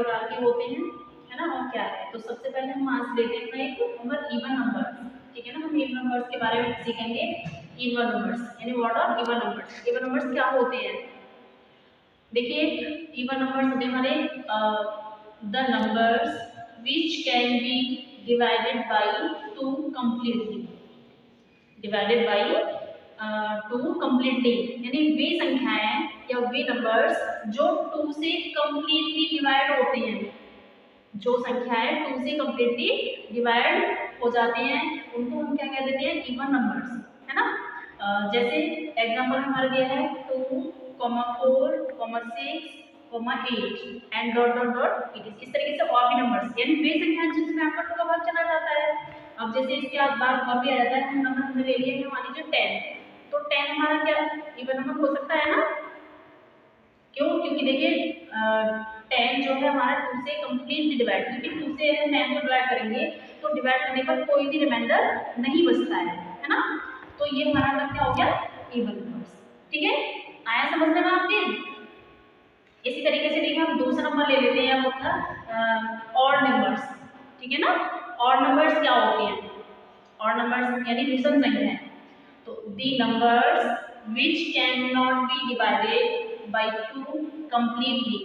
प्रकार के होते हैं, है ना, और क्या है। तो सबसे पहले हम आज लेते हैं एक नंबर इवन नंबर, ठीक है ना। हम इवन नंबर्स के बारे में सीखेंगे। इवन नंबर्स यानी what are even numbers. Even numbers क्या होते हैं, देखिए इवन नंबर्स होते हैं हमारे the numbers which can be divided by 2 completely, divided by 2 completely, यानी वे संख्याएं या वे नंबर्स जो 2 से कंप्लीटली डिवाइड होते हैं, जो संख्याएं 2 से कंप्लीटली डिवाइड हो जाते हैं उनको हम क्या कह देते हैं, इवन नंबर्स, है ना। जैसे एग्जांपल हमारा दिया है 2, 4, 6, 8 and dot dot dot it is. इस तरीके से और भी नंबर्स यानी वे संख्याएं जिसमें आपका 2 का भाग चला जाता है। अब जैसे इसके बाद और भी आ जाता है, हम नंबर हमने ले लिए हैं मान लीजिए 10, तो 10 हमारा क्या इवन नंबर हो सकता है ना, क्यों, क्योंकि देखिए 10 जो है हमारा 2 से कंप्लीटली डिवाइड, क्योंकि 2 से 10 को डिवाइड करेंगे तो डिवाइड करने पर कोई भी रिमाइंडर नहीं बचता है ना। तो ये हमारा क्या हो गया, इवन नंबर्स, ठीक है, आया समझ में आपके। इसी तरीके से देखिए हम दूसरा नंबर ले लेते हैं अब अपना ऑड नंबर्स, ठीक है ना। ऑड नंबर्स क्या होते हैं, ऑड नंबर्स यानी विषम संख्याएं। तो the numbers which cannot be divided by 2 completely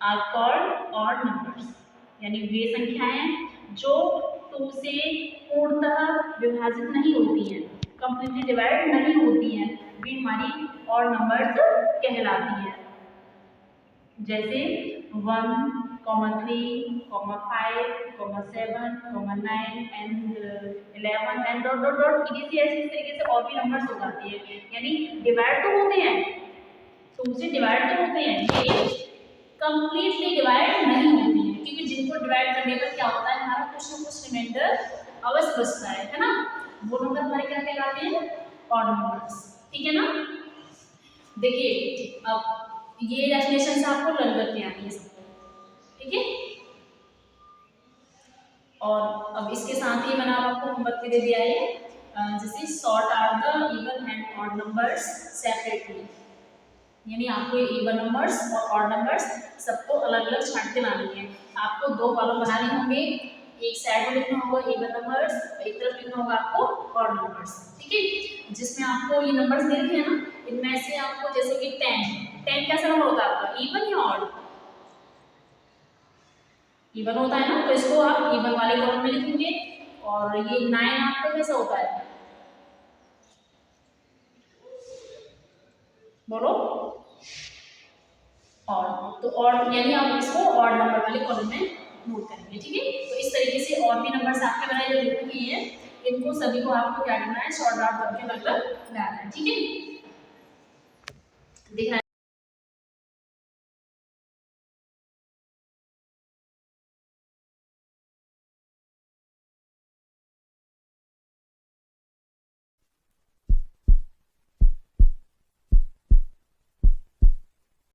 are called odd numbers, यानी वे संख्याएं जो 2 से पूर्णतः विभाजित नहीं होती हैं, कंप्लीटली डिवाइड नहीं होती हैं, वे हमारी ऑड नंबर्स कहलाती हैं। जैसे 1, 3, 5, 7, 9 and 11 and dot dot dot इसी इस तरीके से और भी नंबर्स हो जाते हैं, यानी डिवाइड तो होते हैं, 2 से डिवाइड तो होते हैं, ये कंप्लीटली डिवाइड नहीं होती है, क्योंकि जिनको डिवाइड करने पर क्या होता है हमारा कुछ ना कुछ रिमाइंडर अवश्य बचता है ना। वो नंबर हमारे क्या कहलाते हैं, ऑड नंबर्स, ठीक है ना। देखिए अब ये डेफिनेशन आपको लर्न करके आनी है सबको, ठीक है। और अब इसके साथ ही मैंने आपको होमवर्क दे दिया है, जैसे sort out the even and odd numbers separately, यानी आपको इवन नंबर्स और ऑड नंबर्स सबको अलग अलग छांट के लानी है। आपको 2 कॉलम बनाने होंगे, एक साइड में लिखना होगा इवन नंबर्स, एक तरफ लिखना होगा आपको ऑड नंबर्स, ठीक है। जिसमें आपको ये नंबर्स दे रखे हैं ना, इनमें से आपको जैसे कि 10 कैसा नंबर होता है आपका, इवन या ऑड, इवन होता है ना, तो इसको आप इवन वाले कॉलम में लिखेंगे। और ये 9 आपका कैसा होता है, बोलो, ऑड, तो ऑड यानी आप इसको ऑड नंबर वाले कॉलम में नोट करेंगे, ठीक है। तो इस तरीके से और भी नंबर्स आपके बनाए जो लिखे गए हैं, इनको सभी को आपको क्या करना है, सॉर्ट आउट करके अलग अलग लाना है, ठीक है। दिख रहा है।